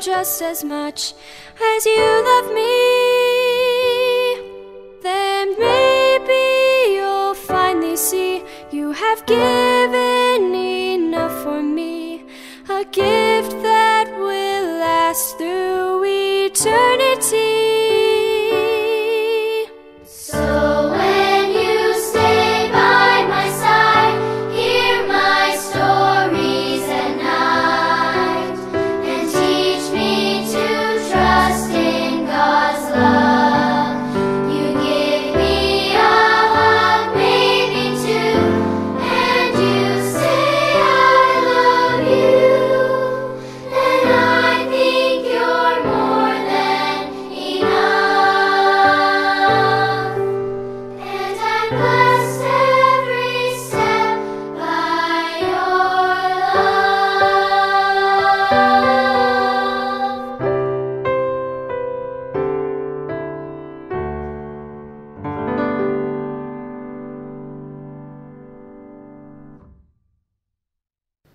just as much as you love me, then maybe you'll finally see you have given enough for me, a gift that will last through eternity. So when you stay by my side, hear my stories at night, and teach me to trust in God's love. You give me a hug, maybe two, and you say I love you, and I think you're more than enough. And I'm blessed every step by your love.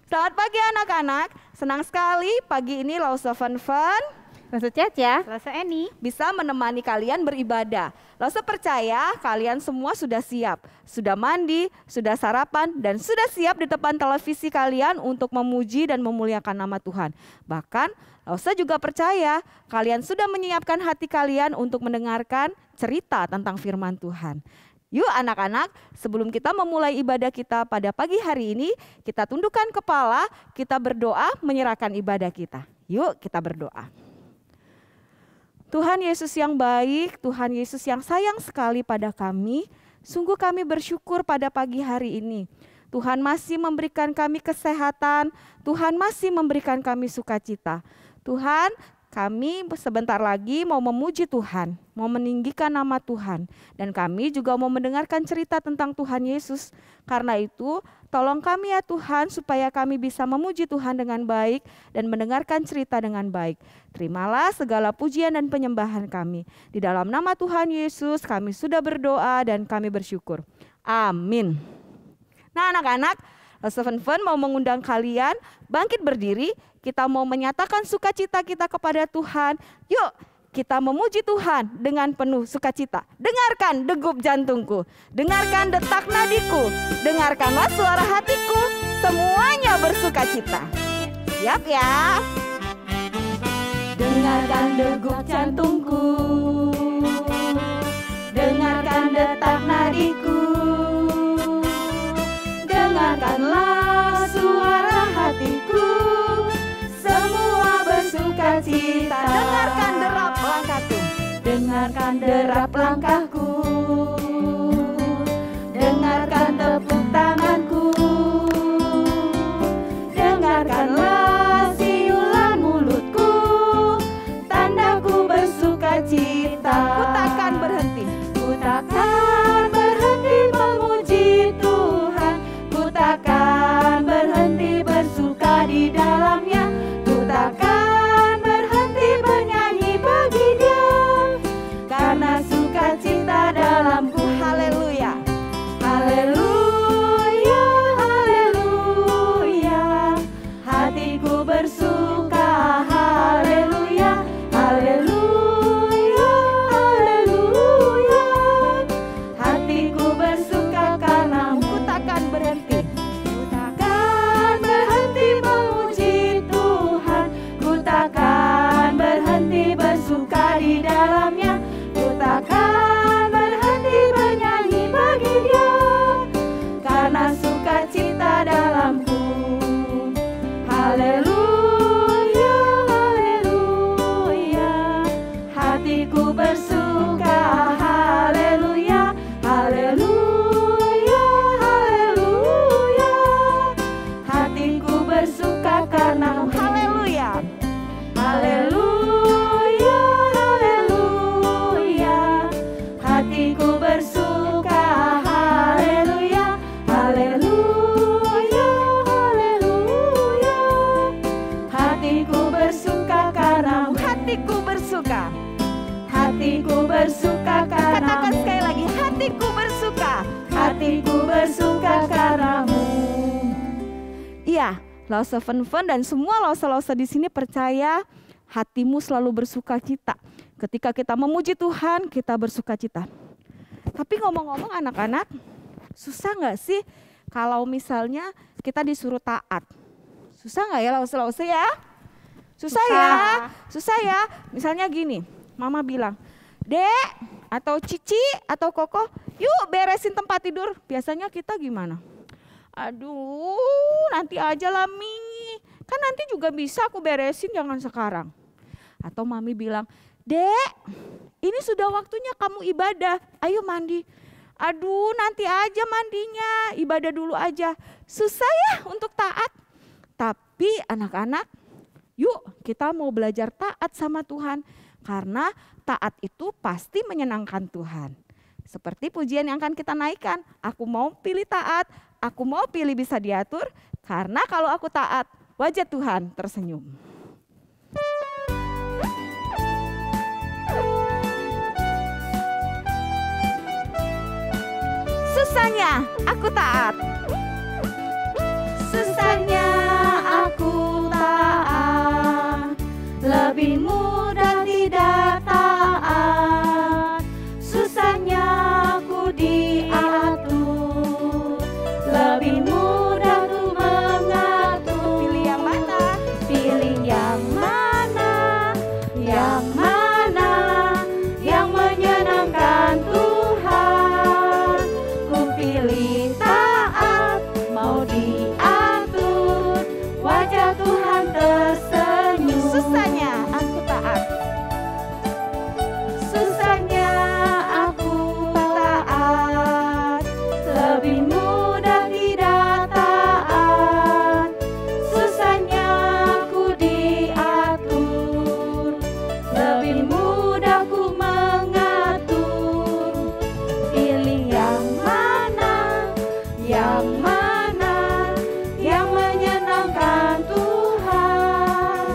Selamat pagi anak-anak, senang sekali pagi ini Lausa Fun Lausa Caca, Lausa Eni bisa menemani kalian beribadah. Lausa percaya kalian semua sudah siap, sudah mandi, sudah sarapan, dan sudah siap di depan televisi kalian untuk memuji dan memuliakan nama Tuhan. Bahkan Lausa juga percaya kalian sudah menyiapkan hati kalian untuk mendengarkan cerita tentang firman Tuhan. Yuk anak-anak, sebelum kita memulai ibadah kita pada pagi hari ini, kita tundukkan kepala, kita berdoa menyerahkan ibadah kita. Yuk kita berdoa. Tuhan Yesus yang baik, Tuhan Yesus yang sayang sekali pada kami, sungguh kami bersyukur pada pagi hari ini. Tuhan masih memberikan kami kesehatan, Tuhan masih memberikan kami sukacita. Tuhan, kami sebentar lagi mau memuji Tuhan, mau meninggikan nama Tuhan. Dan kami juga mau mendengarkan cerita tentang Tuhan Yesus. Karena itu, tolong kami ya Tuhan supaya kami bisa memuji Tuhan dengan baik dan mendengarkan cerita dengan baik. Terimalah segala pujian dan penyembahan kami. Di dalam nama Tuhan Yesus kami sudah berdoa dan kami bersyukur. Amin. Nah anak-anak, Lausa Fun mau mengundang kalian bangkit berdiri. Kita mau menyatakan sukacita kita kepada Tuhan. Yuk kita memuji Tuhan dengan penuh sukacita. Dengarkan degup jantungku, dengarkan detak nadiku, dengarkanlah suara hatiku, semuanya bersukacita. Siap ya? Dengarkan degup jantungku, dengarkan detak nadiku, dengarkanlah suara hatiku, semua bersukacita. Dengarkan derap langkahku, dengarkan derap langkahku, dengarkan tepuk tanganku, dengarkanlah siulan mulutku, tandaku bersukacita. Ku takkan berhenti, ku takkan berhenti memuji Tuhan, ku takkan berhenti bersuka di dalamnya, ku takkan berhenti bernyanyi bagi Dia, karena sukacita dalamku. Haleluya, haleluya, haleluya, hatiku bersuka. Haleluya, haleluya, haleluya, hatiku bersuka karena ku takkan berhenti, ku takkan berhenti memuji Tuhan, ku takkan berhenti bersuka di dalamnya, ku takkan berhenti bernyanyi bagi Dia, karena sukacita dalamku. Haleluya, haleluya, hatiku bersuka. Haleluya, haleluya, haleluya, hatiku bersuka karena haleluya, haleluya, haleluya, hatiku bersuka. Haleluya, haleluya, haleluya, hatiku bersuka karena hatiku bersuka. Hatiku bersuka karena. Katakan sekali lagi, hatiku bersuka. Hatiku bersuka karenamu. Iya, Lausa Fun dan semua lausa-lausa di sini percaya hatimu selalu bersukacita. Ketika kita memuji Tuhan, kita bersukacita. Tapi ngomong-ngomong anak-anak, susah nggak sih kalau misalnya kita disuruh taat? Susah nggak ya Lause ya? Susah ya. Misalnya gini, mama bilang, Dek atau Cici atau Koko, yuk beresin tempat tidur. Biasanya kita gimana? Aduh, nanti aja lah Mi. Kan nanti juga bisa aku beresin, jangan sekarang. Atau mami bilang, Dek, ini sudah waktunya kamu ibadah, ayo mandi. Aduh, nanti aja mandinya, ibadah dulu aja. Susah ya untuk taat. Tapi anak-anak, yuk kita mau belajar taat sama Tuhan. Karena taat itu pasti menyenangkan Tuhan. Seperti pujian yang akan kita naikkan. Aku mau pilih taat, aku mau pilih bisa diatur. Karena kalau aku taat, wajah Tuhan tersenyum. Susahnya aku taat. Susahnya aku taat. Lebih mudah tidak taat. Susahnya aku diatur. Lebih mudah tuh mengatur. Pilih yang mana? Pilih yang mana? Yang mana? Yang menyenangkan Tuhan. Ku pilih taat, mau diatur. Wajah Tuhan tersenyum. Susahnya aku taat. Susahnya aku taat. Lebih mudah tidak taat. Susahnya aku diatur. Lebih mudah ku mengatur. Pilih yang mana? Yang mana? Yang menyenangkan Tuhan.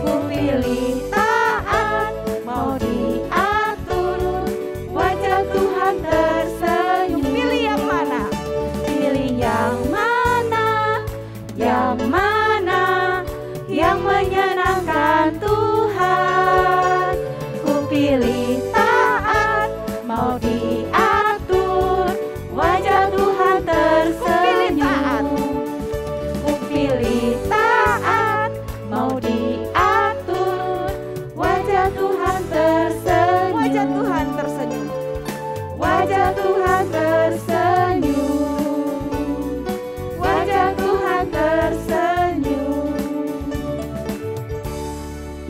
Ku pilih taat, mau diatur. Wajah Tuhan tersenyum. Pilih yang mana? Pilih yang mana? Yang mana? Yang menyenangkan Tuhan. Ku pilih taat, mau diatur. Wajah Tuhan tersenyum. Ku pilih taat, mau diatur. Wajah Tuhan tersenyum. Wajah Tuhan tersenyum. Wajah Tuhan tersenyum. Wajah Tuhan tersenyum.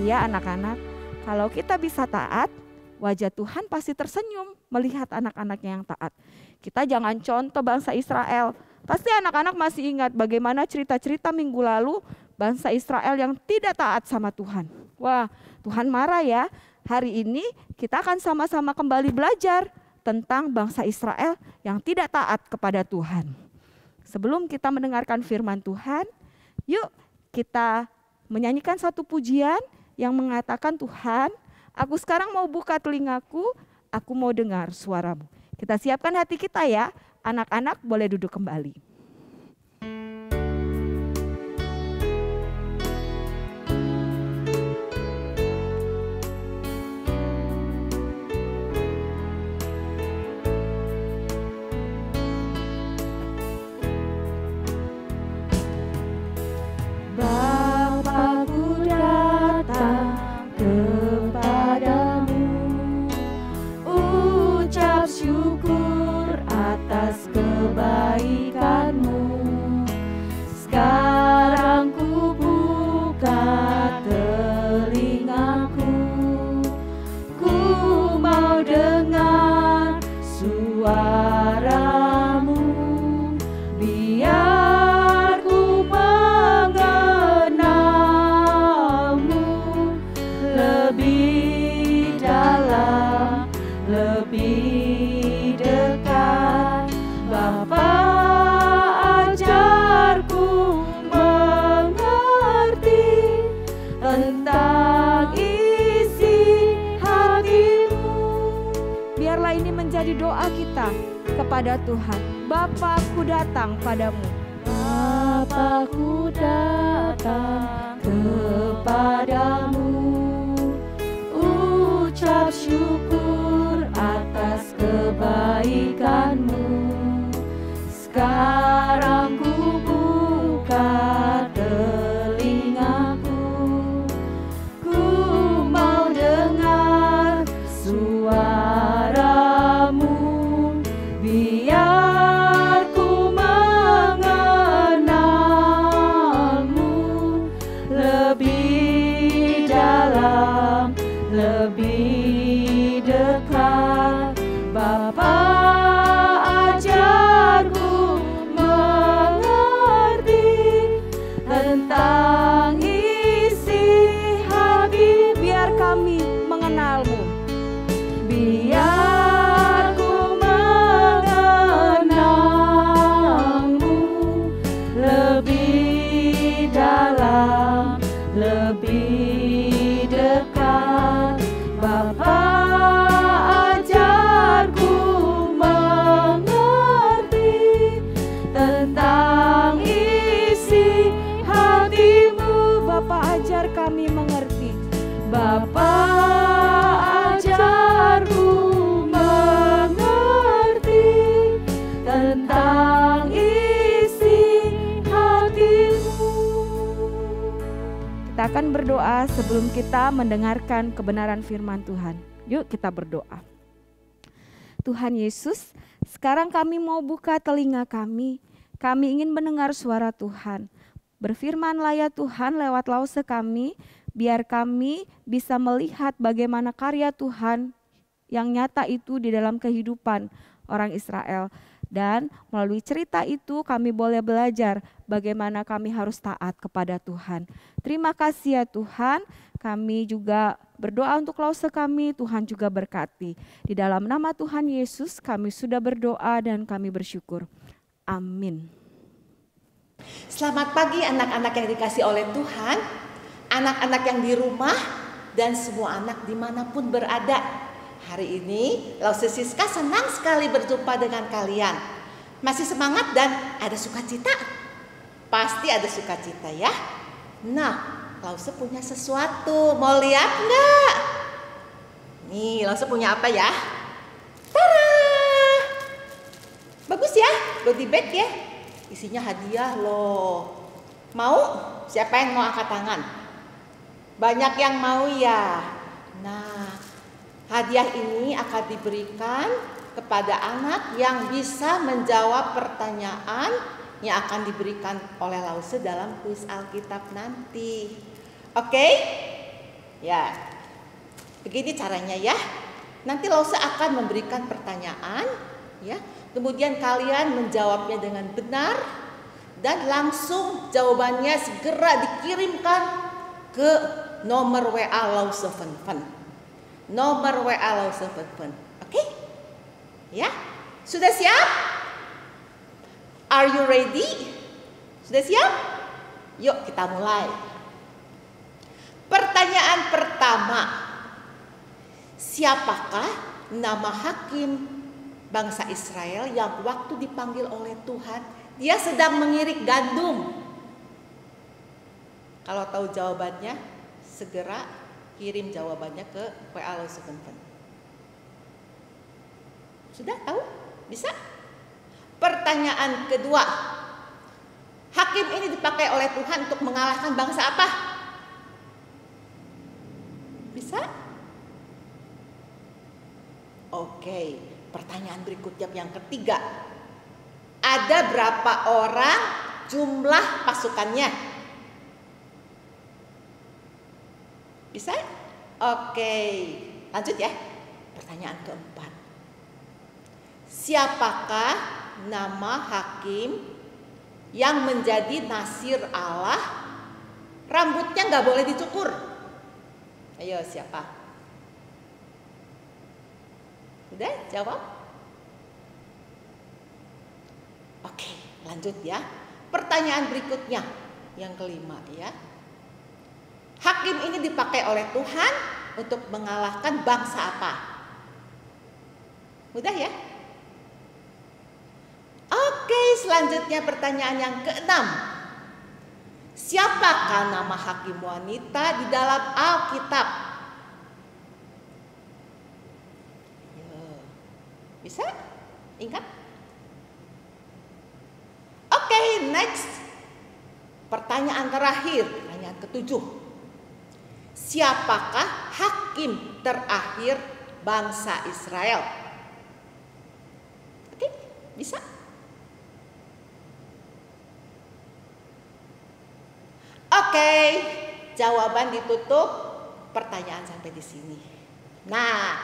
Iya anak-anak, kalau kita bisa taat, wajah Tuhan pasti tersenyum melihat anak-anaknya yang taat. Kita jangan contoh bangsa Israel. Pasti anak-anak masih ingat bagaimana cerita-cerita minggu lalu bangsa Israel yang tidak taat sama Tuhan. Wah, Tuhan marah ya. Hari ini kita akan sama-sama kembali belajar tentang bangsa Israel yang tidak taat kepada Tuhan. Sebelum kita mendengarkan firman Tuhan, yuk kita menyanyikan satu pujian yang mengatakan, Tuhan, aku sekarang mau buka telingaku, aku mau dengar suaramu. Kita siapkan hati kita ya, anak-anak boleh duduk kembali. Bapa-Ku datang kepadamu, ucap syukur atas kebaikan-Mu. Sekarang ku buka telingaku, ku mau dengar suara-Mu. Biar ku mengenal-Mu lebih dalam, lebih dekat. Bapa, ajarku mengerti tentang isi hati-Mu. Biarlah ini menjadi doa kita kepada Tuhan. Bapa-Ku datang padamu. Bapa-Ku datang kepadamu, dalam, lebih dekat. Bapa, ajarku mengerti tentang isi hati. Biar kami mengenalmu, biar ku mengenalmu lebih dalam, lebih dekat. Bapa, ajarku mengerti tentang isi hatimu. Bapa, ajar kami mengerti. Bapa, ajarku mengerti tentang isi hatimu. Kita akan berdoa sebelum kita mendengarkan kebenaran firman Tuhan. Yuk kita berdoa. Tuhan Yesus, sekarang kami mau buka telinga kami. Kami ingin mendengar suara Tuhan. Berfirmanlah ya Tuhan lewat lause kami, biar kami bisa melihat bagaimana karya Tuhan yang nyata itu di dalam kehidupan orang Israel. Dan melalui cerita itu kami boleh belajar bagaimana kami harus taat kepada Tuhan. Terima kasih ya Tuhan, kami juga berdoa untuk lause kami, Tuhan juga berkati. Di dalam nama Tuhan Yesus kami sudah berdoa dan kami bersyukur. Amin. Selamat pagi anak-anak yang dikasih oleh Tuhan, anak-anak yang di rumah, dan semua anak dimanapun berada. Hari ini Lause Siska senang sekali berjumpa dengan kalian. Masih semangat dan ada sukacita? Pasti ada sukacita ya. Nah, Lause punya sesuatu, mau lihat nggak? Nih, Lause punya apa ya? Tara! Bagus ya, goodie bag ya. Isinya hadiah loh. Mau? Siapa yang mau angkat tangan? Banyak yang mau ya. Nah, hadiah ini akan diberikan kepada anak yang bisa menjawab pertanyaan yang akan diberikan oleh Lause dalam kuis Alkitab nanti. Oke? Ya. Begini caranya ya. Nanti Lause akan memberikan pertanyaan ya. Kemudian kalian menjawabnya dengan benar dan langsung jawabannya segera dikirimkan ke nomor WA Lause Fun. Nomor WA Lause Fun. Oke? Ya? Sudah siap? Are you ready? Sudah siap? Yuk kita mulai. Pertanyaan pertama. Siapakah nama hakim bangsa Israel yang waktu dipanggil oleh Tuhan, dia sedang mengirik gandum? Kalau tahu jawabannya, segera kirim jawabannya ke WA Lause Fun. Sudah tahu? Bisa? Pertanyaan kedua. Hakim ini dipakai oleh Tuhan untuk mengalahkan bangsa apa? Bisa? Oke, pertanyaan berikutnya yang ketiga. Ada berapa orang jumlah pasukannya? Bisa? Oke, lanjut ya. Pertanyaan keempat. Siapakah nama hakim yang menjadi nasir Allah? Rambutnya nggak boleh dicukur. Ayo siapa? Udah jawab? Oke, lanjut ya. Pertanyaan berikutnya yang kelima ya. Hakim ini dipakai oleh Tuhan untuk mengalahkan bangsa apa? Mudah ya? Oke, selanjutnya pertanyaan yang keenam. Siapakah nama hakim wanita di dalam Alkitab? Bisa? Ingat? Oke, next. Pertanyaan terakhir, pertanyaan ketujuh. Siapakah hakim terakhir bangsa Israel? Oke, bisa? Oke, jawaban ditutup, pertanyaan sampai di sini. Nah,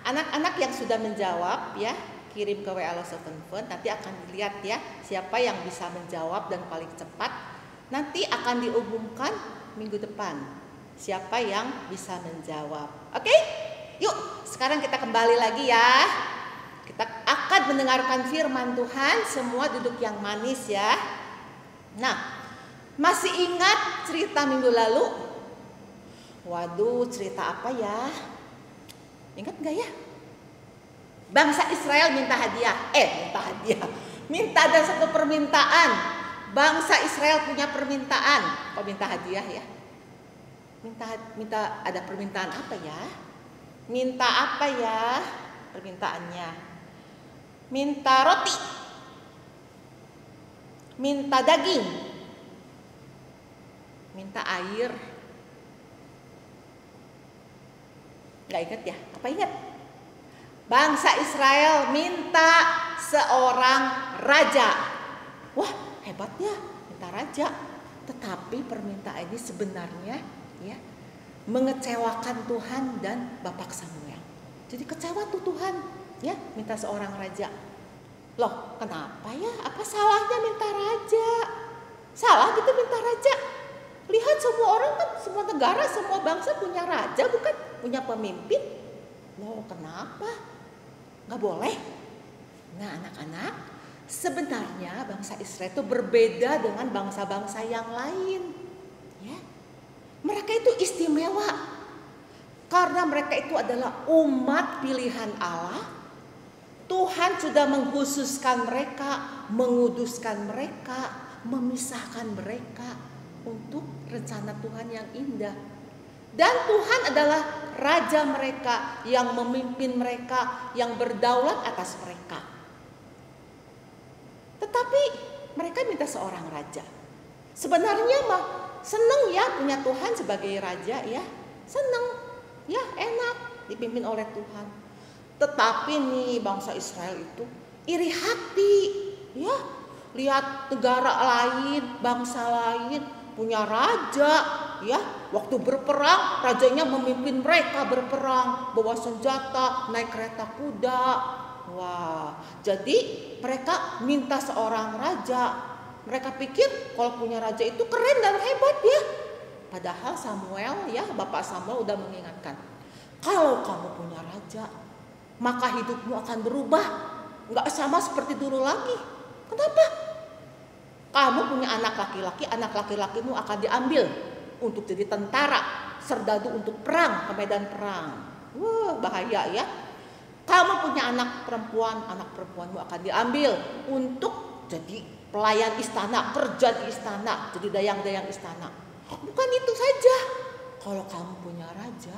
anak-anak yang sudah menjawab ya, kirim ke WA Lost Open Fund. Nanti akan dilihat ya siapa yang bisa menjawab dan paling cepat. Nanti akan diumumkan minggu depan siapa yang bisa menjawab. Oke? Yuk, sekarang kita kembali lagi ya. Kita akan mendengarkan firman Tuhan. Semua duduk yang manis ya. Nah, masih ingat cerita minggu lalu? Waduh, cerita apa ya? Ingat nggak ya? Bangsa Israel minta hadiah. Minta ada satu permintaan. Bangsa Israel punya permintaan. Kok minta hadiah ya? Minta ada permintaan apa ya? Minta apa ya permintaannya? Minta roti. Minta daging. Minta air. Gak ingat ya? Apa ingat? Bangsa Israel minta seorang raja. Wah, hebat ya, minta raja. Tetapi permintaan ini sebenarnya ya mengecewakan Tuhan dan Bapak Samuel. Jadi kecewa tuh Tuhan ya minta seorang raja. Loh, kenapa ya? Apa salahnya minta raja? Salah gitu minta raja? Lihat semua orang kan, semua negara, semua bangsa punya raja bukan? Punya pemimpin. Loh, kenapa? Gak boleh? Nah, anak-anak, sebenarnya bangsa Israel itu berbeda dengan bangsa-bangsa yang lain. Ya, mereka itu istimewa karena mereka itu adalah umat pilihan Allah. Tuhan sudah mengkhususkan mereka, menguduskan mereka, memisahkan mereka untuk rencana Tuhan yang indah. Dan Tuhan adalah raja mereka yang memimpin mereka, yang berdaulat atas mereka. Tetapi mereka minta seorang raja. Sebenarnya mah seneng ya punya Tuhan sebagai raja ya. Seneng ya, enak dipimpin oleh Tuhan. Tetapi nih bangsa Israel itu iri hati ya. Lihat negara lain, bangsa lain punya raja ya. Waktu berperang rajanya memimpin mereka berperang, bawa senjata, naik kereta kuda. Wah, jadi mereka minta seorang raja. Mereka pikir kalau punya raja itu keren dan hebat ya. Padahal Samuel ya, Bapak Samuel udah mengingatkan, kalau kamu punya raja, maka hidupmu akan berubah, nggak sama seperti dulu lagi. Kenapa? Kamu punya anak laki-laki, anak laki-lakimu akan diambil untuk jadi tentara, serdadu untuk perang ke medan perang. Wah, bahaya ya. Kamu punya anak perempuanmu akan diambil untuk jadi pelayan istana, kerja di istana, jadi dayang-dayang istana. Bukan itu saja. Kalau kamu punya raja,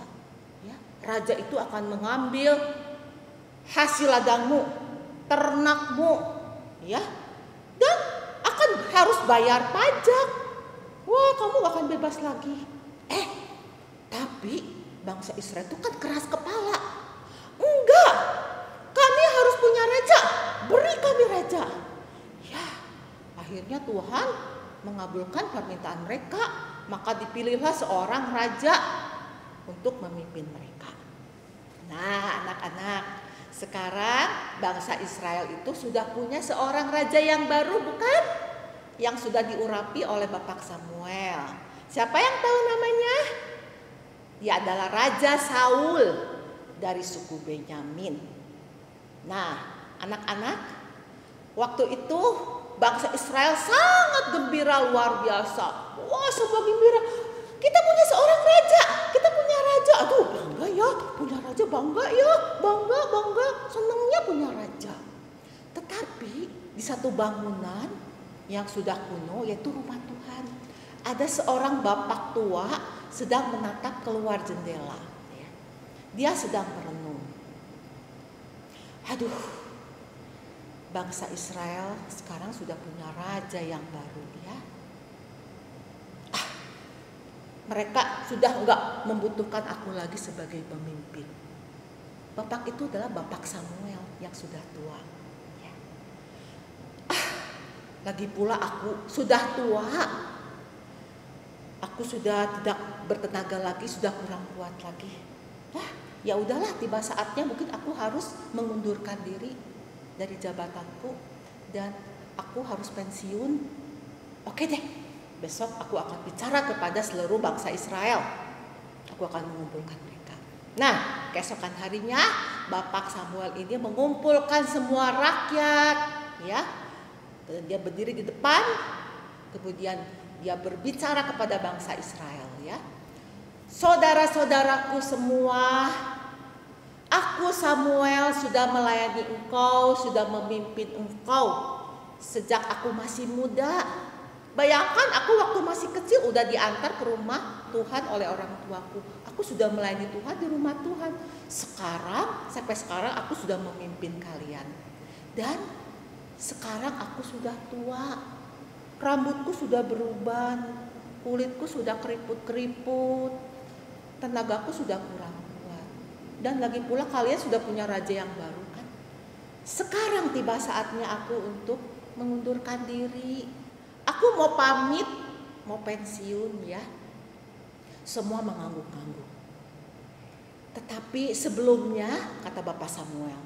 ya, raja itu akan mengambil hasil ladangmu, ternakmu, ya, dan akan harus bayar pajak. Wah, kamu gak akan bebas lagi. Tapi bangsa Israel itu kan keras kepala. Enggak, kami harus punya raja. Beri kami raja. Ya, akhirnya Tuhan mengabulkan permintaan mereka. Maka dipilihlah seorang raja untuk memimpin mereka. Nah, anak-anak, sekarang bangsa Israel itu sudah punya seorang raja yang baru, bukan? Yang sudah diurapi oleh Bapak Samuel. Siapa yang tahu namanya? Dia adalah Raja Saul dari suku Benyamin. Nah, anak-anak, waktu itu bangsa Israel sangat gembira luar biasa. Wah, semua gembira. Kita punya seorang raja, kita punya raja. Aduh, bangga ya, punya raja, bangga ya, bangga, senangnya punya raja. Tetapi di satu bangunan yang sudah kuno, yaitu rumah Tuhan, ada seorang bapak tua sedang menatap keluar jendela. Dia sedang merenung. Aduh, bangsa Israel sekarang sudah punya raja yang baru ya. Mereka sudah enggak membutuhkan aku lagi sebagai pemimpin. Bapak itu adalah Bapak Samuel yang sudah tua. Lagi pula aku sudah tua. aku sudah tidak bertenaga lagi, sudah kurang kuat lagi. Wah, ya udahlah, tiba saatnya mungkin aku harus mengundurkan diri dari jabatanku dan aku harus pensiun. Oke deh, besok aku akan bicara kepada seluruh bangsa Israel. Aku akan mengumpulkan mereka. Nah, keesokan harinya Bapak Samuel ini mengumpulkan semua rakyat, ya. Dan dia berdiri di depan, kemudian dia berbicara kepada bangsa Israel, ya. Saudara-saudaraku semua, aku Samuel sudah melayani engkau, sudah memimpin engkau sejak aku masih muda. Bayangkan aku waktu masih kecil udah diantar ke rumah Tuhan oleh orang tuaku. Aku sudah melayani Tuhan di rumah Tuhan. Sampai sekarang aku sudah memimpin kalian. Dan sekarang aku sudah tua. Rambutku sudah beruban, kulitku sudah keriput-keriput, tenagaku sudah kurang kuat. Dan lagi pula kalian sudah punya raja yang baru kan. Sekarang tiba saatnya aku untuk mengundurkan diri. Aku mau pamit, mau pensiun ya. Semua mengangguk-angguk. Tetapi sebelumnya, kata Bapak Samuel,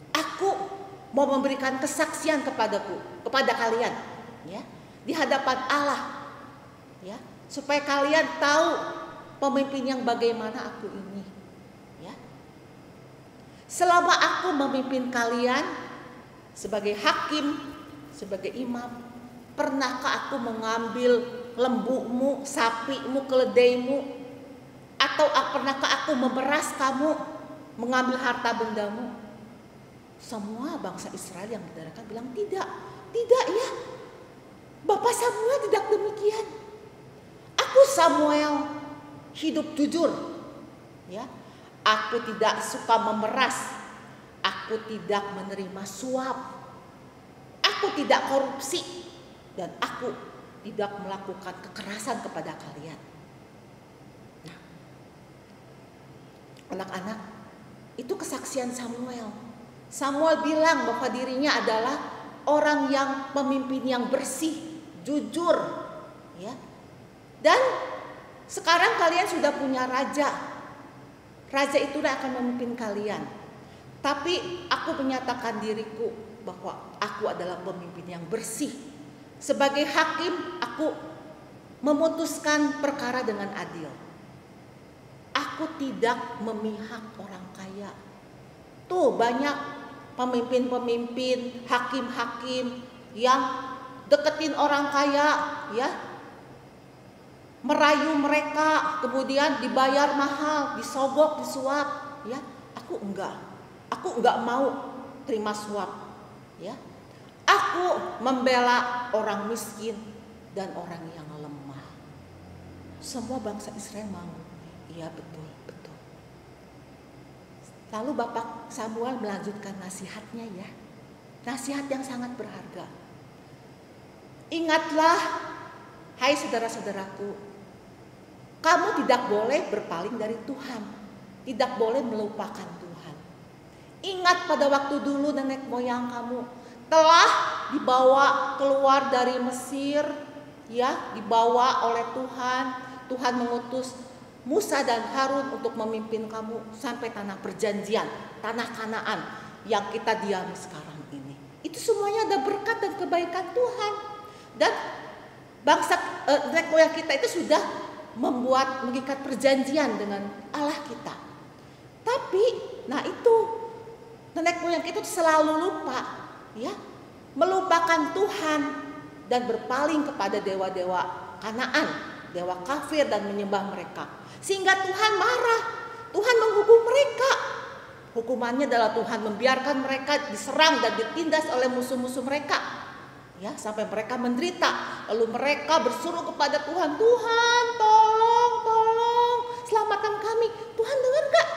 aku mau memberikan kesaksian kepada kalian, ya, di hadapan Allah, ya, supaya kalian tahu pemimpin yang bagaimana aku ini, ya. Selama aku memimpin kalian sebagai hakim, sebagai imam, pernahkah aku mengambil lembumu, sapimu, keledaimu? Atau pernahkah aku memeras kamu, mengambil harta bendamu? Semua bangsa Israel yang mendengarkan bilang tidak. Tidak ya, Bapak Samuel tidak demikian. Aku Samuel hidup jujur, ya. Aku tidak suka memeras. Aku tidak menerima suap. Aku tidak korupsi. Dan aku tidak melakukan kekerasan kepada kalian. Nah, anak-anak, itu kesaksian Samuel. Samuel bilang bahwa dirinya adalah orang yang pemimpin yang bersih, jujur, ya. Dan sekarang kalian sudah punya raja. Raja itulah akan memimpin kalian. Tapi aku menyatakan diriku bahwa aku adalah pemimpin yang bersih. Sebagai hakim, aku memutuskan perkara dengan adil. Aku tidak memihak orang kaya. Tuh banyak pemimpin-pemimpin, hakim-hakim yang deketin orang kaya, ya, merayu mereka, kemudian dibayar mahal, disogok, disuap, ya. Aku enggak mau terima suap, ya. Aku membela orang miskin dan orang yang lemah. Semua bangsa Israel mau. Iya betul. Lalu Bapak Samuel melanjutkan nasihatnya ya. Nasihat yang sangat berharga. Ingatlah, hai saudara-saudaraku, kamu tidak boleh berpaling dari Tuhan. Tidak boleh melupakan Tuhan. Ingat pada waktu dulu nenek moyang kamu telah dibawa keluar dari Mesir, ya, dibawa oleh Tuhan. Tuhan mengutus Musa dan Harun untuk memimpin kamu sampai tanah perjanjian, tanah Kanaan yang kita diami sekarang ini. Itu semuanya ada berkat dan kebaikan Tuhan. Dan bangsa nenek moyang kita itu sudah mengikat perjanjian dengan Allah kita. Tapi, nah itu nenek moyang kita selalu lupa. Ya, melupakan Tuhan dan berpaling kepada dewa-dewa Kanaan, dewa kafir, dan menyembah mereka. Sehingga Tuhan marah. Tuhan menghukum mereka. Hukumannya adalah Tuhan membiarkan mereka diserang dan ditindas oleh musuh-musuh mereka. Ya, sampai mereka menderita. Lalu mereka berseru kepada Tuhan, Tuhan tolong, selamatkan kami. Tuhan dengar gak?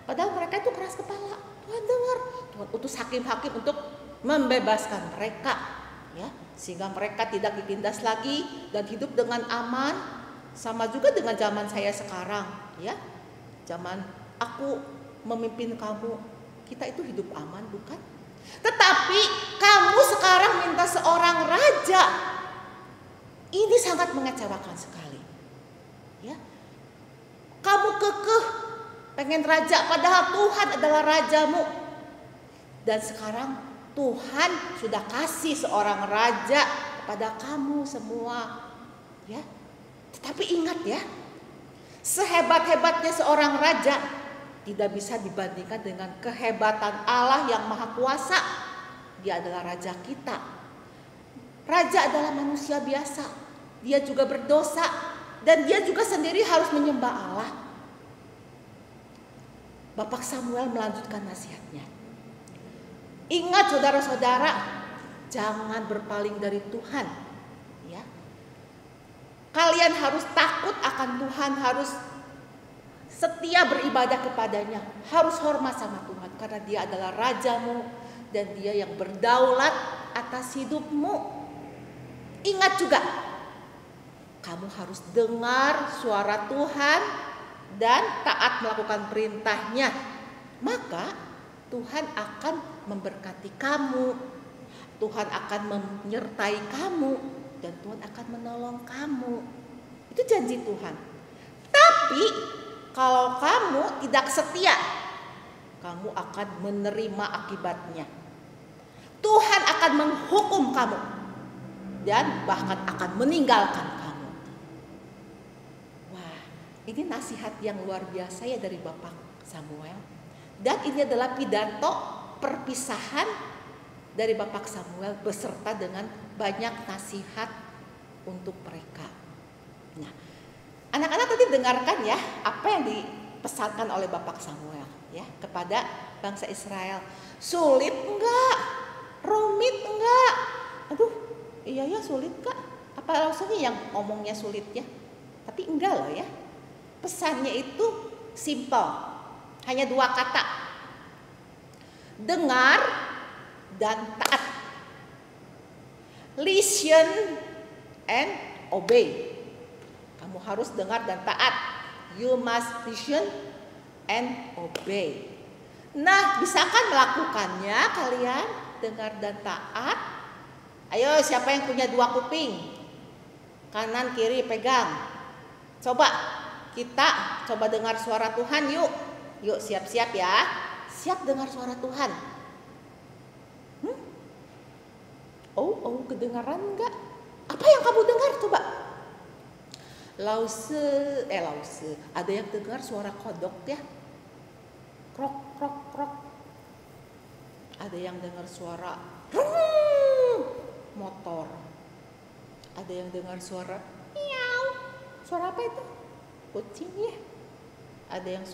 Padahal mereka itu keras kepala. Tuhan dengar. Tuhan utus hakim-hakim untuk membebaskan mereka, ya, sehingga mereka tidak ditindas lagi dan hidup dengan aman. Sama juga dengan zaman saya sekarang, ya, zaman aku memimpin kamu, kita itu hidup aman, bukan? Tetapi kamu sekarang minta seorang raja, ini sangat mengecewakan sekali. Ya. Kamu kekeh pengen raja padahal Tuhan adalah rajamu. Dan sekarang Tuhan sudah kasih seorang raja kepada kamu semua. Ya. Tetapi ingat ya, sehebat-hebatnya seorang raja tidak bisa dibandingkan dengan kehebatan Allah yang Maha Kuasa. Dia adalah raja kita. Raja adalah manusia biasa. Dia juga berdosa dan dia juga sendiri harus menyembah Allah. Bapak Samuel melanjutkan nasihatnya. Ingat saudara-saudara, jangan berpaling dari Tuhan. Ya. Kalian harus takut akan Tuhan, harus setia beribadah kepadanya, harus hormat sama Tuhan karena dia adalah rajamu dan dia yang berdaulat atas hidupmu. Ingat juga, kamu harus dengar suara Tuhan dan taat melakukan perintahnya. Maka Tuhan akan memberkati kamu, Tuhan akan menyertai kamu, dan Tuhan akan menolong kamu. Itu janji Tuhan. Tapi kalau kamu tidak setia, kamu akan menerima akibatnya. Tuhan akan menghukum kamu dan bahkan akan meninggalkan kamu. Wah, ini nasihat yang luar biasa ya dari Bapak Samuel. Dan ini adalah pidato perpisahan dari Bapak Samuel beserta dengan banyak nasihat untuk mereka. Nah, anak-anak tadi dengarkan ya apa yang dipesankan oleh Bapak Samuel ya kepada bangsa Israel. Sulit enggak? Rumit enggak? Aduh, iya ya sulit kak. Apa maksudnya yang ngomongnya sulit ya? Tapi enggak loh ya. Pesannya itu simple. Hanya 2 kata. Dengar dan taat. Listen and obey. Kamu harus dengar dan taat. You must listen and obey. Nah, bisakah melakukannya kalian? Dengar dan taat. Ayo, siapa yang punya 2 kuping? Kanan kiri pegang. Coba kita coba dengar suara Tuhan yuk. Yuk siap-siap ya. Siap dengar suara Tuhan. Oh, kedengaran enggak? Apa yang kamu dengar coba? Lause. Ada yang dengar suara kodok ya? Krok, krok, krok. Ada yang dengar suara motor. Ada yang dengar suara miau. Suara apa itu? Kucing ya. Ada yang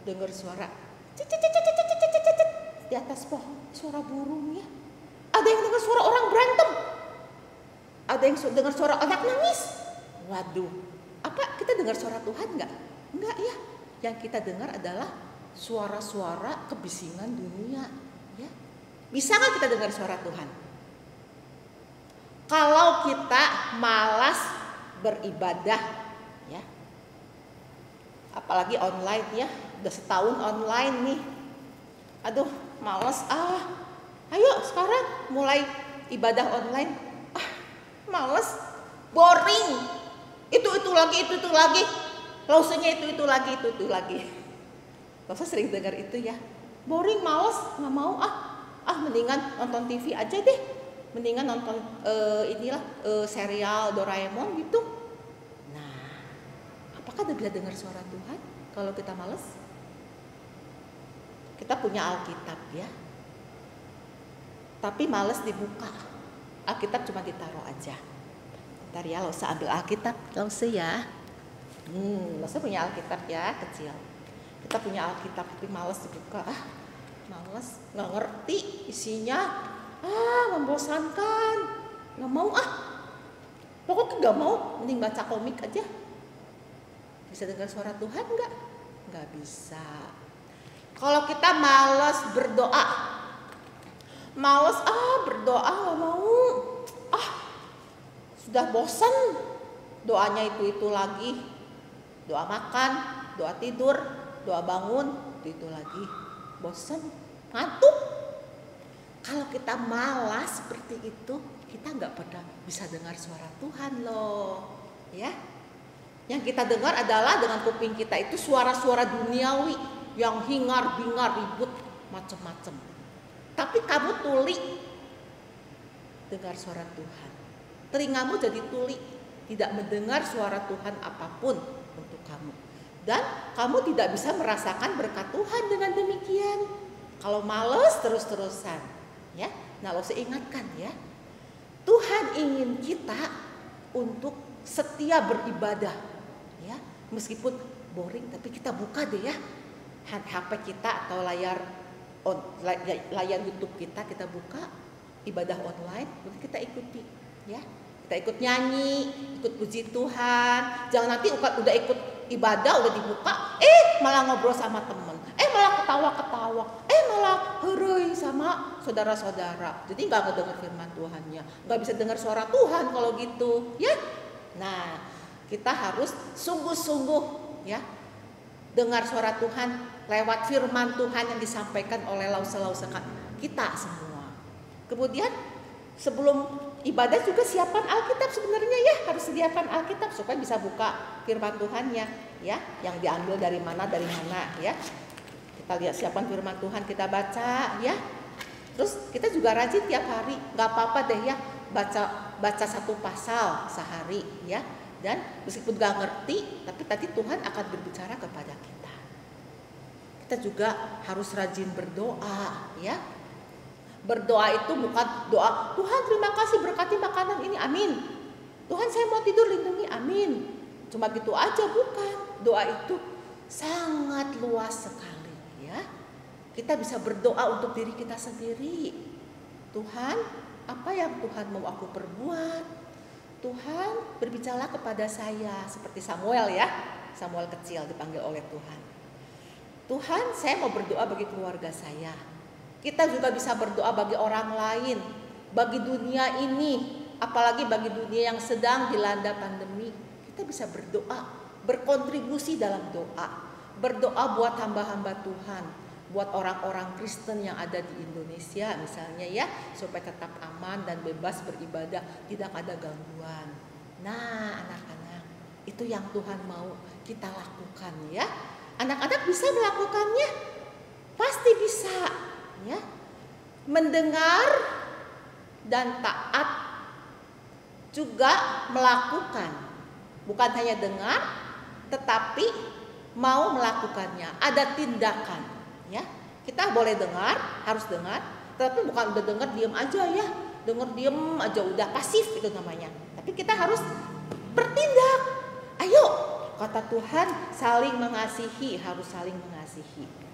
dengar suara di atas pohon, suara burung ya. Ada yang dengar suara orang berantem. Ada yang dengar suara anak nangis. Waduh, apa kita dengar suara Tuhan enggak? Enggak ya. Yang kita dengar adalah suara-suara kebisingan dunia ya. Bisa nggak kita dengar suara Tuhan? Kalau kita malas beribadah ya. Apalagi online ya, udah setahun online nih. Aduh, malas Ayo sekarang mulai ibadah online. Malas, boring. Itu lagi. Lausenya itu lagi. Gak usah sering dengar itu ya. Boring, malas, nggak mau mendingan nonton TV aja deh. Mendingan nonton serial Doraemon gitu. Nah, apakah kita bisa dengar suara Tuhan kalau kita malas? Kita punya Alkitab ya. Tapi malas dibuka. Alkitab cuma ditaruh aja. Ntar ya, lo usah ambil Alkitab, lo usah ya. Lo usah punya Alkitab ya, kecil. Kita punya Alkitab tapi malas dibuka. Malas, nggak ngerti isinya. Membosankan. Nggak mau Pokoknya nggak mau, mending baca komik aja. Bisa dengar suara Tuhan nggak? Nggak bisa. Kalau kita malas berdoa, berdoa nggak mau, sudah bosan, doanya itu lagi, doa makan, doa tidur, doa bangun, itu lagi, bosan, ngantuk. Kalau kita malas seperti itu, kita nggak pernah bisa dengar suara Tuhan loh, ya. Yang kita dengar adalah dengan kuping kita itu suara-suara duniawi yang hingar-bingar, ribut, macam-macam. Tapi kamu tuli dengar suara Tuhan. Telingamu jadi tuli, tidak mendengar suara Tuhan apapun untuk kamu. Dan kamu tidak bisa merasakan berkat Tuhan dengan demikian. Kalau males terus-terusan, ya. Nah, lo saya ingatkan ya, Tuhan ingin kita untuk setia beribadah, ya. Meskipun boring, tapi kita buka deh ya HP kita atau layar YouTube kita buka ibadah online, kita ikuti, ya. Kita ikut nyanyi, ikut puji Tuhan. Jangan nanti udah ikut ibadah, udah dibuka, malah ngobrol sama temen, malah ketawa-ketawa, malah heureuy sama saudara-saudara. Jadi nggak ngedengar firman Tuhannya, nggak bisa dengar suara Tuhan kalau gitu, ya. Nah, kita harus sungguh-sungguh, ya, dengar suara Tuhan lewat firman Tuhan yang disampaikan oleh lause-lause kita semua. Kemudian sebelum ibadah juga siapkan Alkitab sebenarnya ya, harus sediakan Alkitab supaya bisa buka firman Tuhannya, ya, yang diambil dari mana ya. Kita lihat, siapkan firman Tuhan, kita baca ya. Terus kita juga rajin tiap hari, nggak apa-apa deh ya baca satu pasal sehari ya. Dan meskipun nggak ngerti, tapi tadi Tuhan akan berbicara kepada kita. Kita juga harus rajin berdoa ya. Berdoa itu bukan doa, Tuhan terima kasih berkati makanan ini, amin. Tuhan saya mau tidur, lindungi, amin. Cuma gitu aja, bukan. Doa itu sangat luas sekali ya. Kita bisa berdoa untuk diri kita sendiri. Tuhan, apa yang Tuhan mau aku perbuat? Tuhan berbicara kepada saya, seperti Samuel ya. Samuel kecil dipanggil oleh Tuhan. Tuhan, saya mau berdoa bagi keluarga saya. Kita juga bisa berdoa bagi orang lain, bagi dunia ini, apalagi bagi dunia yang sedang dilanda pandemi. Kita bisa berdoa, berkontribusi dalam doa. Berdoa buat hamba-hamba Tuhan, buat orang-orang Kristen yang ada di Indonesia misalnya ya, supaya tetap aman dan bebas beribadah, tidak ada gangguan. Nah, anak-anak, itu yang Tuhan mau kita lakukan ya. Anak-anak bisa melakukannya? Pasti bisa. Ya, mendengar dan taat juga melakukan, bukan hanya dengar tetapi mau melakukannya, ada tindakan ya. Kita boleh dengar, harus dengar, tapi bukan udah dengar diam aja ya, dengar diam aja udah pasif itu namanya, tapi kita harus bertindak. Ayo, kata Tuhan, saling mengasihi, harus saling mengasihi.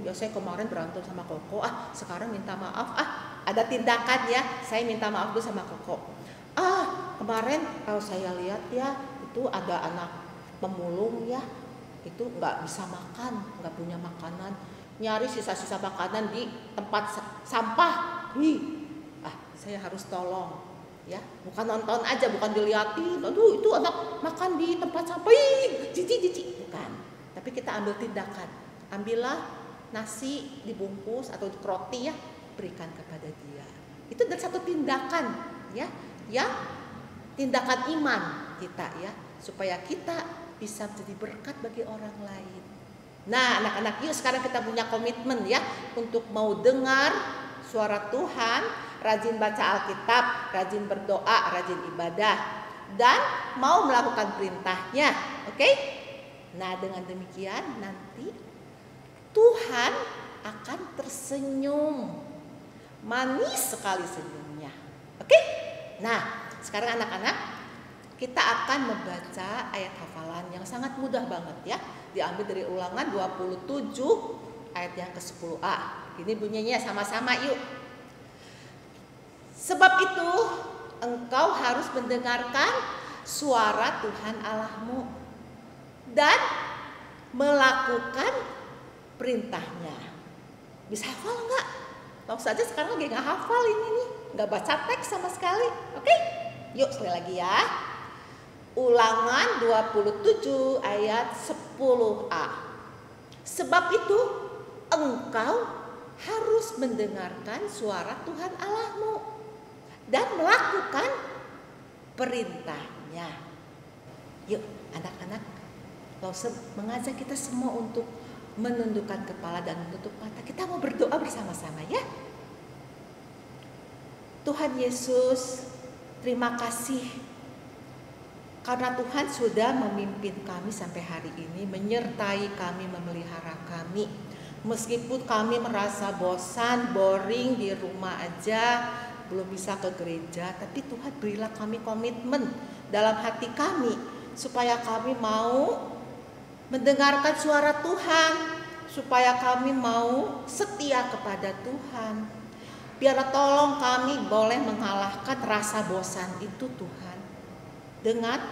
Ya saya kemarin berantem sama Koko, sekarang minta maaf, ada tindakan ya, saya minta maaf dulu sama Koko. Kemarin kalau saya lihat ya, itu ada anak pemulung ya, itu nggak bisa makan, nggak punya makanan, nyari sisa-sisa makanan di tempat sampah. Saya harus tolong ya, bukan nonton aja, bukan dilihatin, aduh itu anak makan di tempat sampah, jijik, bukan. Tapi kita ambil tindakan. Ambillah nasi dibungkus atau roti ya, berikan kepada dia. Itu adalah satu tindakan ya, yang tindakan iman kita ya, supaya kita bisa menjadi berkat bagi orang lain. Nah, anak-anak, yuk sekarang kita punya komitmen ya untuk mau dengar suara Tuhan, rajin baca Alkitab, rajin berdoa, rajin ibadah, dan mau melakukan perintahnya. Oke? Nah, dengan demikian nanti Tuhan akan tersenyum, manis sekali senyumnya. Oke? Nah, sekarang anak-anak, kita akan membaca ayat hafalan yang sangat mudah banget ya. Diambil dari Ulangan 27 ayat yang ke-10a. Ini bunyinya sama-sama yuk. Sebab itu engkau harus mendengarkan suara Tuhan Allahmu dan melakukan perintahnya. Bisa hafal nggak? Tahu saja sekarang lagi nggak hafal ini nih, nggak baca teks sama sekali. Oke? Yuk sekali lagi ya. Ulangan 27 ayat 10a. Sebab itu engkau harus mendengarkan suara Tuhan Allahmu dan melakukan perintahnya. Yuk Anak-anak, Lause mengajak kita semua untuk menundukkan kepala dan menutup mata. Kita mau berdoa bersama-sama ya. Tuhan Yesus, terima kasih karena Tuhan sudah memimpin kami sampai hari ini, menyertai kami, memelihara kami. Meskipun kami merasa bosan, boring di rumah aja, belum bisa ke gereja, tapi Tuhan berilah kami komitmen dalam hati kami supaya kami mau mendengarkan suara Tuhan, supaya kami mau setia kepada Tuhan. Biarlah tolong kami boleh mengalahkan rasa bosan itu Tuhan, dengan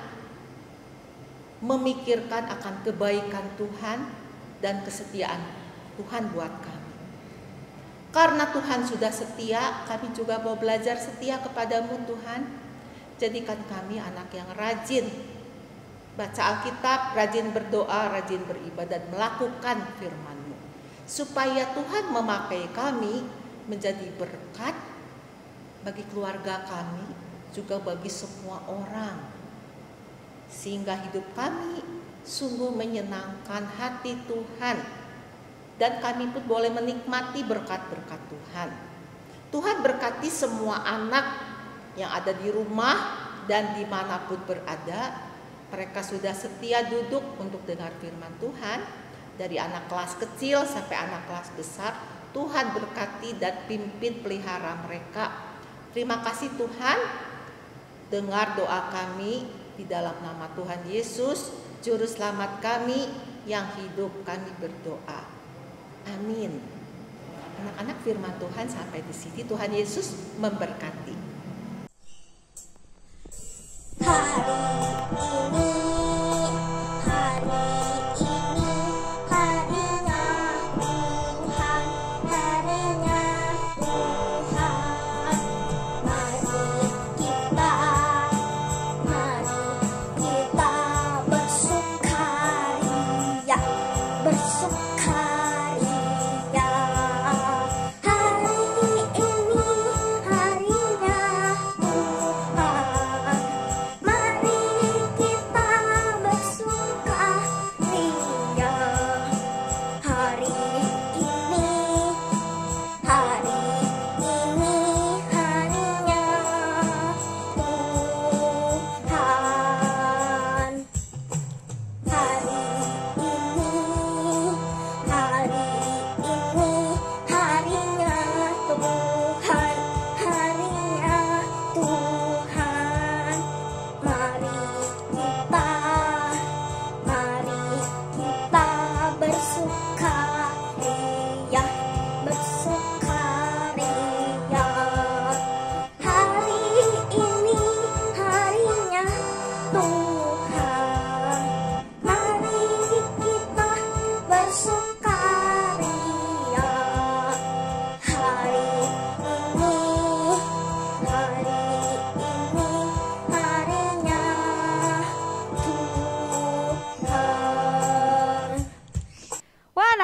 memikirkan akan kebaikan Tuhan dan kesetiaan Tuhan buat kami. Karena Tuhan sudah setia, kami juga mau belajar setia kepadamu Tuhan. Jadikan kami anak yang rajin baca Alkitab, rajin berdoa, rajin beribadah, dan melakukan firman-Mu. Supaya Tuhan memakai kami menjadi berkat bagi keluarga kami, juga bagi semua orang. Sehingga hidup kami sungguh menyenangkan hati Tuhan. Dan kami pun boleh menikmati berkat-berkat Tuhan. Tuhan berkati semua anak yang ada di rumah dan dimanapun berada. Mereka sudah setia duduk untuk dengar firman Tuhan. Dari anak kelas kecil sampai anak kelas besar, Tuhan berkati dan pimpin pelihara mereka. Terima kasih Tuhan. Dengar doa kami di dalam nama Tuhan Yesus, Juru Selamat kami yang hidup, kami berdoa. Amin. Anak-anak, firman Tuhan sampai di sini. Tuhan Yesus memberkati.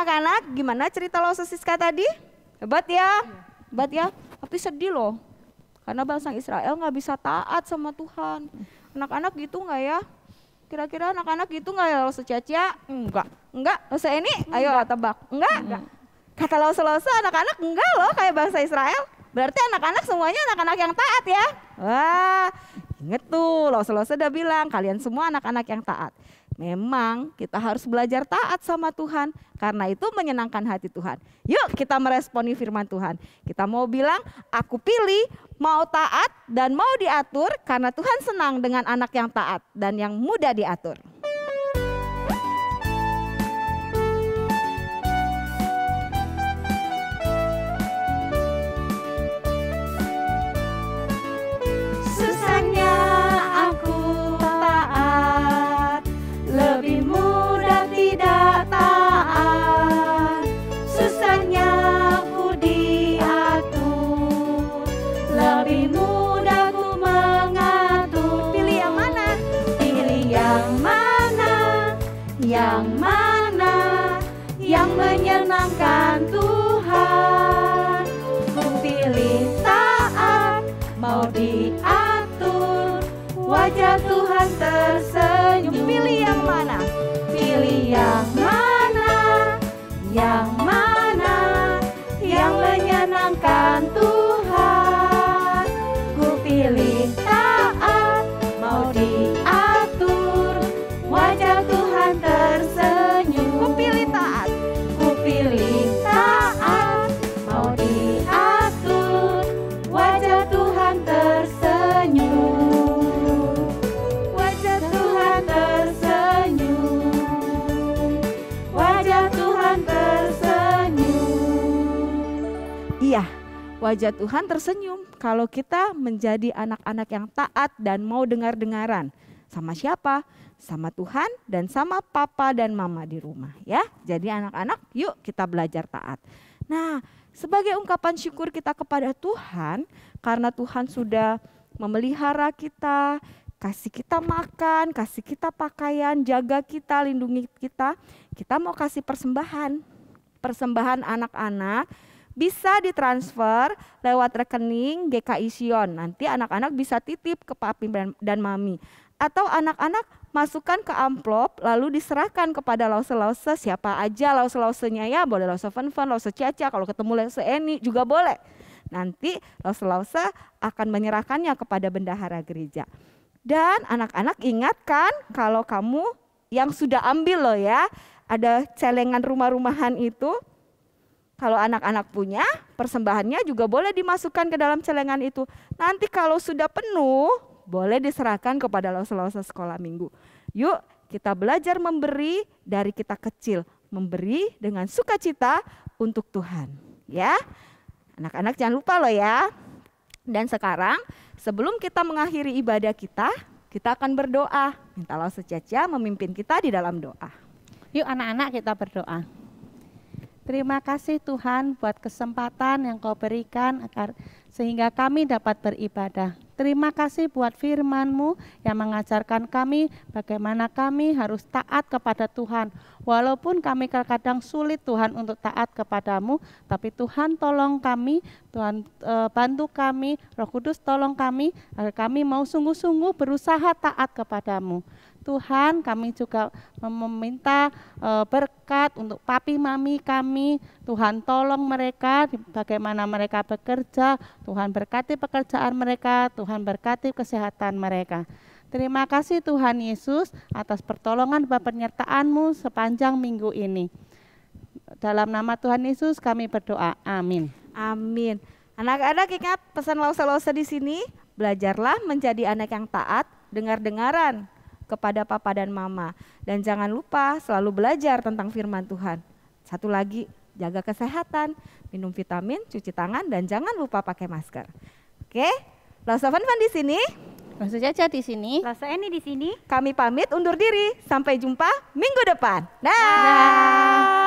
Anak-anak, gimana cerita Lause Siska tadi? Hebat ya? Hebat ya? Tapi sedih loh, karena bangsa Israel nggak bisa taat sama Tuhan. Anak-anak gitu nggak ya? Kira-kira anak-anak gitu nggak ya Lause Caca? Enggak. Enggak? Lause ini? Ayo tebak. Enggak? Kata Lause anak-anak enggak loh kayak bangsa Israel. Berarti anak-anak semuanya anak-anak yang taat ya? Wah, inget tuh Lause udah bilang kalian semua anak-anak yang taat. Memang kita harus belajar taat sama Tuhan, karena itu menyenangkan hati Tuhan. Yuk kita meresponi firman Tuhan. Kita mau bilang, aku pilih mau taat dan mau diatur, karena Tuhan senang dengan anak yang taat dan yang mudah diatur. Susahnya aku taat, lebih mudah tidak taat. Susahnya aku diatur, lebih mudah ku mengatur. Pilih yang mana? Pilih yang mana? Yang mana? Yang menyenangkan Tuhan. Ku pilih taat, mau diatur, wajah Tuhan tersenyum. Pilih yang mana? Pilih yang mana? Yang mana? Yang menyenangkan Tuhan. Ku pilih taat, mau diatur, wajah Tuhan tersenyum. Ku pilih taat. Ku pilih taat, mau diatur, wajah Tuhan tersenyum. Wajah Tuhan tersenyum. Wajah Tuhan tersenyum. Iya, wajah Tuhan tersenyum kalau kita menjadi anak-anak yang taat dan mau dengar-dengaran. Sama siapa? Sama Tuhan dan sama papa dan mama di rumah ya. Jadi anak-anak yuk kita belajar taat. Nah, sebagai ungkapan syukur kita kepada Tuhan karena Tuhan sudah memelihara kita, kasih kita makan, kasih kita pakaian, jaga kita, lindungi kita. Kita mau kasih persembahan. Persembahan anak-anak bisa ditransfer lewat rekening GKI Sion. Nanti anak-anak bisa titip ke papi dan mami. Atau anak-anak masukkan ke amplop lalu diserahkan kepada lause-lause siapa aja lause-lausenya ya. Boleh lause Fen-Fen, lause Caca, kalau ketemu lause Eni juga boleh. Nanti lause-lause akan menyerahkannya kepada bendahara gereja. Dan anak-anak ingatkan kalau kamu yang sudah ambil loh ya. Ada celengan rumah-rumahan itu. Kalau anak-anak punya, persembahannya juga boleh dimasukkan ke dalam celengan itu. Nanti kalau sudah penuh, boleh diserahkan kepada lause-lause sekolah minggu. Yuk kita belajar memberi dari kita kecil. Memberi dengan sukacita untuk Tuhan. Ya, anak-anak jangan lupa loh ya. Dan sekarang sebelum kita mengakhiri ibadah kita akan berdoa. Minta lause Caca memimpin kita di dalam doa. Yuk anak-anak kita berdoa. Terima kasih Tuhan buat kesempatan yang Kau berikan sehingga kami dapat beribadah. Terima kasih buat firman-Mu yang mengajarkan kami bagaimana kami harus taat kepada Tuhan. Walaupun kami kadang sulit Tuhan untuk taat kepadamu, tapi Tuhan tolong kami, Tuhan bantu kami, Roh Kudus tolong kami agar kami mau sungguh-sungguh berusaha taat kepadamu. Tuhan, kami juga meminta berkat untuk papi mami kami. Tuhan tolong mereka bagaimana mereka bekerja. Tuhan berkati pekerjaan mereka, Tuhan berkati kesehatan mereka. Terima kasih Tuhan Yesus atas pertolongan dan penyertaan-Mu sepanjang minggu ini. Dalam nama Tuhan Yesus kami berdoa. Amin. Amin. Anak-anak ingat pesan lause-lause di sini, belajarlah menjadi anak yang taat, dengar-dengaran kepada papa dan mama. Dan jangan lupa selalu belajar tentang firman Tuhan. Satu lagi, jaga kesehatan, minum vitamin, cuci tangan, dan jangan lupa pakai masker. Oke, lause Fen-Fen di sini. Lause Caca di sini. Lause Eni di sini. Kami pamit undur diri. Sampai jumpa minggu depan. Dah.